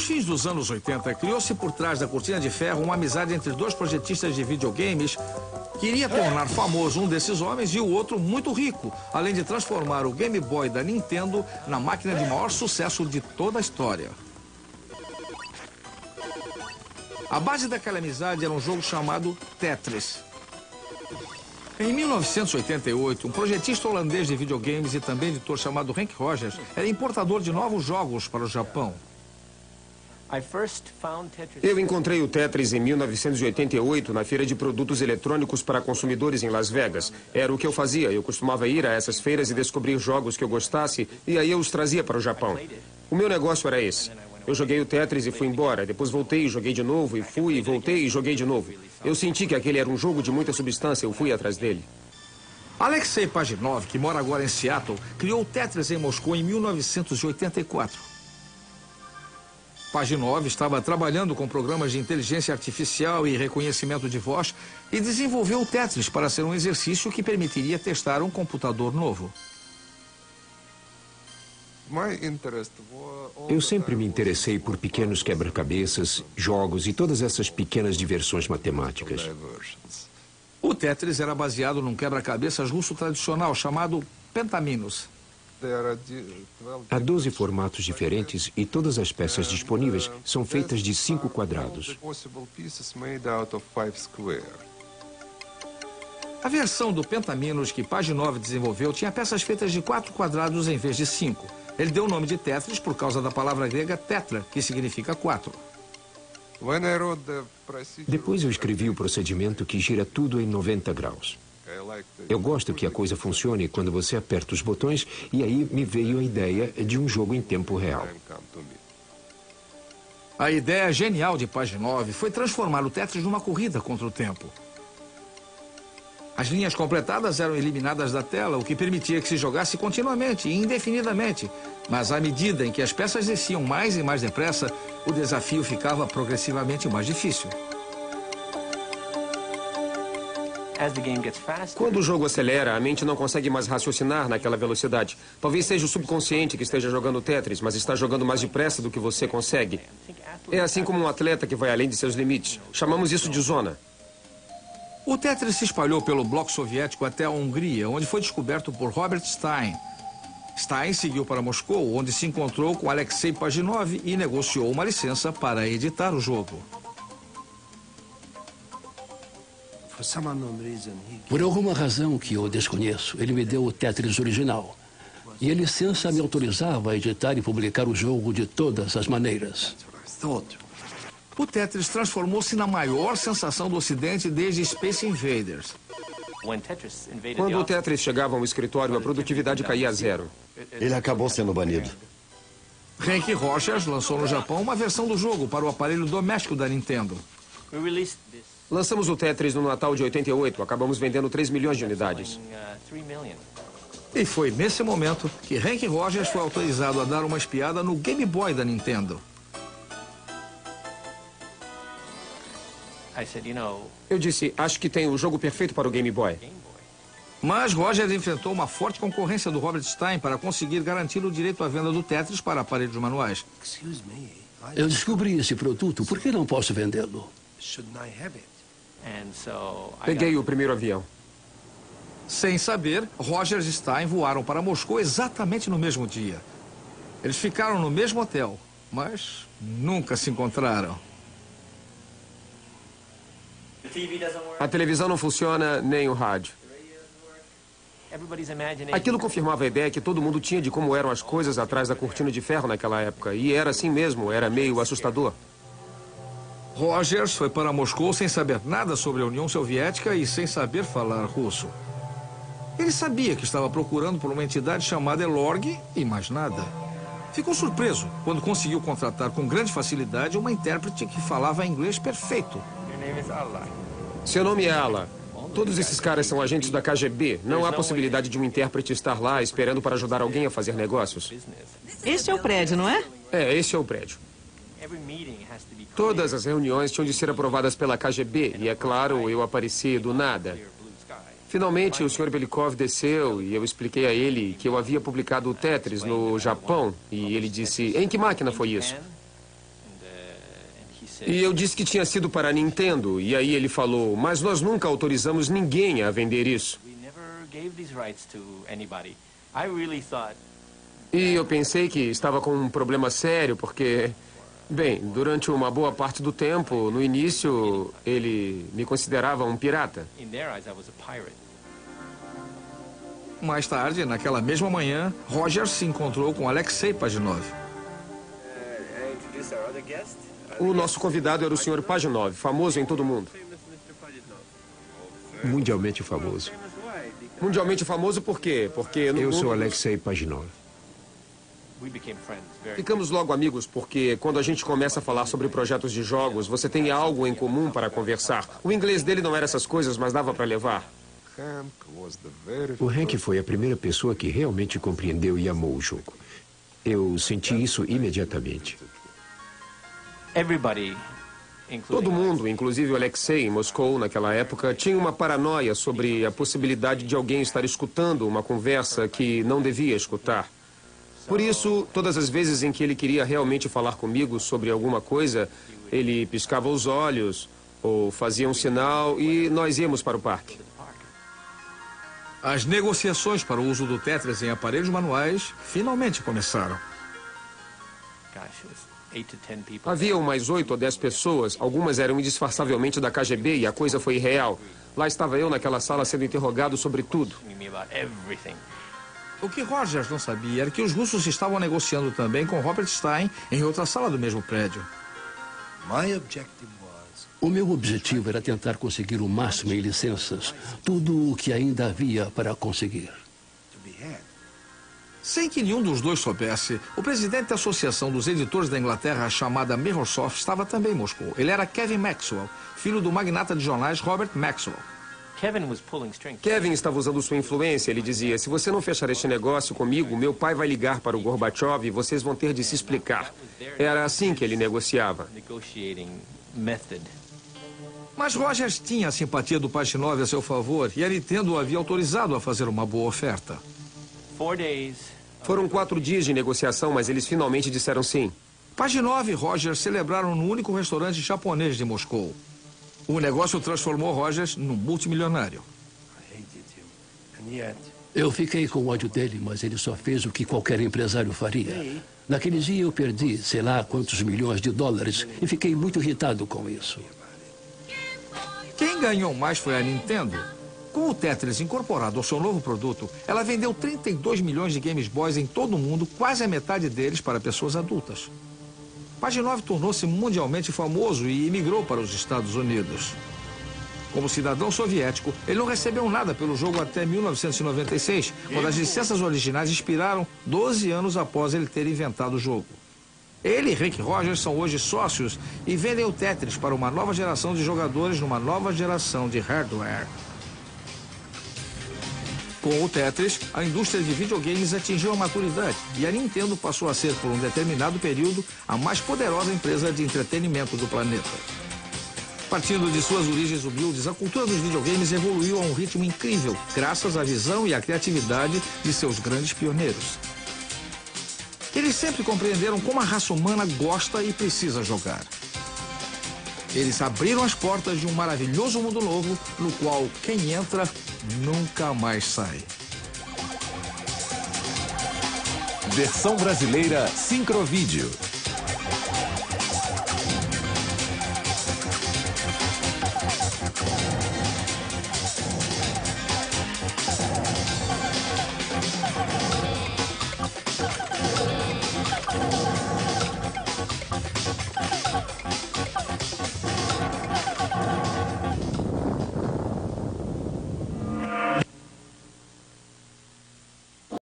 Nos fins dos anos 80, criou-se por trás da cortina de ferro uma amizade entre dois projetistas de videogames que iria tornar famoso um desses homens e o outro muito rico, além de transformar o Game Boy da Nintendo na máquina de maior sucesso de toda a história. A base daquela amizade era um jogo chamado Tetris. Em 1988, um projetista holandês de videogames e também editor chamado Henk Rogers era importador de novos jogos para o Japão. Eu encontrei o Tetris em 1988 na feira de produtos eletrônicos para consumidores em Las Vegas. Era o que eu fazia. Eu costumava ir a essas feiras e descobrir jogos que eu gostasse e aí eu os trazia para o Japão. O meu negócio era esse. Eu joguei o Tetris e fui embora. Depois voltei e joguei de novo e fui, voltei e joguei de novo. Eu senti que aquele era um jogo de muita substância. Eu fui atrás dele. Alexei Pajitnov, que mora agora em Seattle, criou o Tetris em Moscou em 1984. Pajitnov estava trabalhando com programas de inteligência artificial e reconhecimento de voz e desenvolveu o Tetris para ser um exercício que permitiria testar um computador novo. Eu sempre me interessei por pequenos quebra-cabeças, jogos e todas essas pequenas diversões matemáticas. O Tetris era baseado num quebra-cabeças russo tradicional chamado Pentaminos. Há 12 formatos diferentes e todas as peças disponíveis são feitas de 5 quadrados. A versão do Pentaminos que Pajitnov desenvolveu tinha peças feitas de 4 quadrados em vez de 5. Ele deu o nome de Tetris por causa da palavra grega tetra, que significa 4. Depois eu escrevi o procedimento que gira tudo em 90 graus. Eu gosto que a coisa funcione quando você aperta os botões e aí me veio a ideia de um jogo em tempo real. A ideia genial de Pajitnov foi transformar o Tetris numa corrida contra o tempo. As linhas completadas eram eliminadas da tela, o que permitia que se jogasse continuamente e indefinidamente. Mas à medida em que as peças desciam mais e mais depressa, o desafio ficava progressivamente mais difícil. Quando o jogo acelera, a mente não consegue mais raciocinar naquela velocidade. Talvez seja o subconsciente que esteja jogando Tetris, mas está jogando mais depressa do que você consegue. É assim como um atleta que vai além de seus limites. Chamamos isso de zona. O Tetris se espalhou pelo bloco soviético até a Hungria, onde foi descoberto por Robert Stein. Stein seguiu para Moscou, onde se encontrou com Alexei Pajitnov e negociou uma licença para editar o jogo. Por alguma razão que eu desconheço, ele me deu o Tetris original. E a licença me autorizava a editar e publicar o jogo de todas as maneiras. O Tetris transformou-se na maior sensação do Ocidente desde Space Invaders. Quando o Tetris chegava ao escritório, a produtividade caía a zero. Ele acabou sendo banido. Henk Rogers lançou no Japão uma versão do jogo para o aparelho doméstico da Nintendo. Lançamos o Tetris no Natal de 88. Acabamos vendendo 3 milhões de unidades. E foi nesse momento que Henk Rogers foi autorizado a dar uma espiada no Game Boy da Nintendo. Eu disse, acho que tem o jogo perfeito para o Game Boy. Mas Rogers enfrentou uma forte concorrência do Robert Stein para conseguir garantir o direito à venda do Tetris para aparelhos manuais. Eu descobri esse produto, por que não posso vendê-lo? Peguei o primeiro avião. Sem saber, Rogers e Stein voaram para Moscou exatamente no mesmo dia. Eles ficaram no mesmo hotel, mas nunca se encontraram. A televisão não funciona, nem o rádio. Aquilo confirmava a ideia que todo mundo tinha de como eram as coisas atrás da cortina de ferro naquela época. E era assim mesmo, era meio assustador. Rogers foi para Moscou sem saber nada sobre a União Soviética e sem saber falar russo. Ele sabia que estava procurando por uma entidade chamada Elorg e mais nada. Ficou surpreso quando conseguiu contratar com grande facilidade uma intérprete que falava inglês perfeito. Seu nome é Ala. Todos esses caras são agentes da KGB. Não há possibilidade de um intérprete estar lá esperando para ajudar alguém a fazer negócios. Este é o prédio, não é? É, esse é o prédio. Todas as reuniões tinham de ser aprovadas pela KGB e, é claro, eu apareci do nada. Finalmente, o Sr. Belikov desceu e eu expliquei a ele que eu havia publicado o Tetris no Japão. E ele disse, em que máquina foi isso? E eu disse que tinha sido para a Nintendo. E aí ele falou, mas nós nunca autorizamos ninguém a vender isso. E eu pensei que estava com um problema sério, porque... Bem, durante uma boa parte do tempo, no início, ele me considerava um pirata. Mais tarde, naquela mesma manhã, Roger se encontrou com Alexei Pajitnov. O nosso convidado era o Sr. Pajitnov, famoso em todo o mundo. Mundialmente famoso. Mundialmente famoso por quê? Porque no Eu mundo... sou Alexei Pajitnov. Ficamos logo amigos porque quando a gente começa a falar sobre projetos de jogos, você tem algo em comum para conversar. O inglês dele não era essas coisas, mas dava para levar. O Hank foi a primeira pessoa que realmente compreendeu e amou o jogo. Eu senti isso imediatamente. Todo mundo, inclusive o Alexei, em Moscou, naquela época, tinha uma paranoia sobre a possibilidade de alguém estar escutando uma conversa que não devia escutar. Por isso, todas as vezes em que ele queria realmente falar comigo sobre alguma coisa, ele piscava os olhos ou fazia um sinal e nós íamos para o parque. As negociações para o uso do Tetris em aparelhos manuais finalmente começaram. Havia umas 8 ou 10 pessoas, algumas eram indisfarçavelmente da KGB e a coisa foi real. Lá estava eu naquela sala sendo interrogado sobre tudo. O que Rogers não sabia era que os russos estavam negociando também com Robert Stein em outra sala do mesmo prédio. O meu objetivo era tentar conseguir o máximo em licenças, tudo o que ainda havia para conseguir. Sem que nenhum dos dois soubesse, o presidente da Associação dos Editores da Inglaterra, chamada Mirrorsoft, estava também em Moscou. Ele era Kevin Maxwell, filho do magnata de jornais Robert Maxwell. Kevin estava usando sua influência. Ele dizia, se você não fechar este negócio comigo, meu pai vai ligar para o Gorbachev e vocês vão ter de se explicar. Era assim que ele negociava. Mas Rogers tinha a simpatia do Pajitnov a seu favor e a Nintendo o havia autorizado a fazer uma boa oferta. Foram 4 dias de negociação, mas eles finalmente disseram sim. Pajitnov e Rogers celebraram no único restaurante japonês de Moscou. O negócio transformou Rogers num multimilionário. Eu fiquei com ódio dele, mas ele só fez o que qualquer empresário faria. Naquele dia eu perdi, sei lá, quantos milhões de dólares e fiquei muito irritado com isso. Quem ganhou mais foi a Nintendo. Com o Tetris incorporado ao seu novo produto, ela vendeu 32 milhões de Game Boys em todo o mundo, quase a metade deles para pessoas adultas. Pajitnov tornou-se mundialmente famoso e imigrou para os Estados Unidos. Como cidadão soviético, ele não recebeu nada pelo jogo até 1996, quando as licenças originais expiraram 12 anos após ele ter inventado o jogo. Ele e Rick Rogers são hoje sócios e vendem o Tetris para uma nova geração de jogadores numa nova geração de hardware. Com o Tetris, a indústria de videogames atingiu a maturidade e a Nintendo passou a ser, por um determinado período, a mais poderosa empresa de entretenimento do planeta. Partindo de suas origens humildes, a cultura dos videogames evoluiu a um ritmo incrível, graças à visão e à criatividade de seus grandes pioneiros. Eles sempre compreenderam como a raça humana gosta e precisa jogar. Eles abriram as portas de um maravilhoso mundo novo, no qual quem entra nunca mais sai. Versão brasileira Sincrovídeo.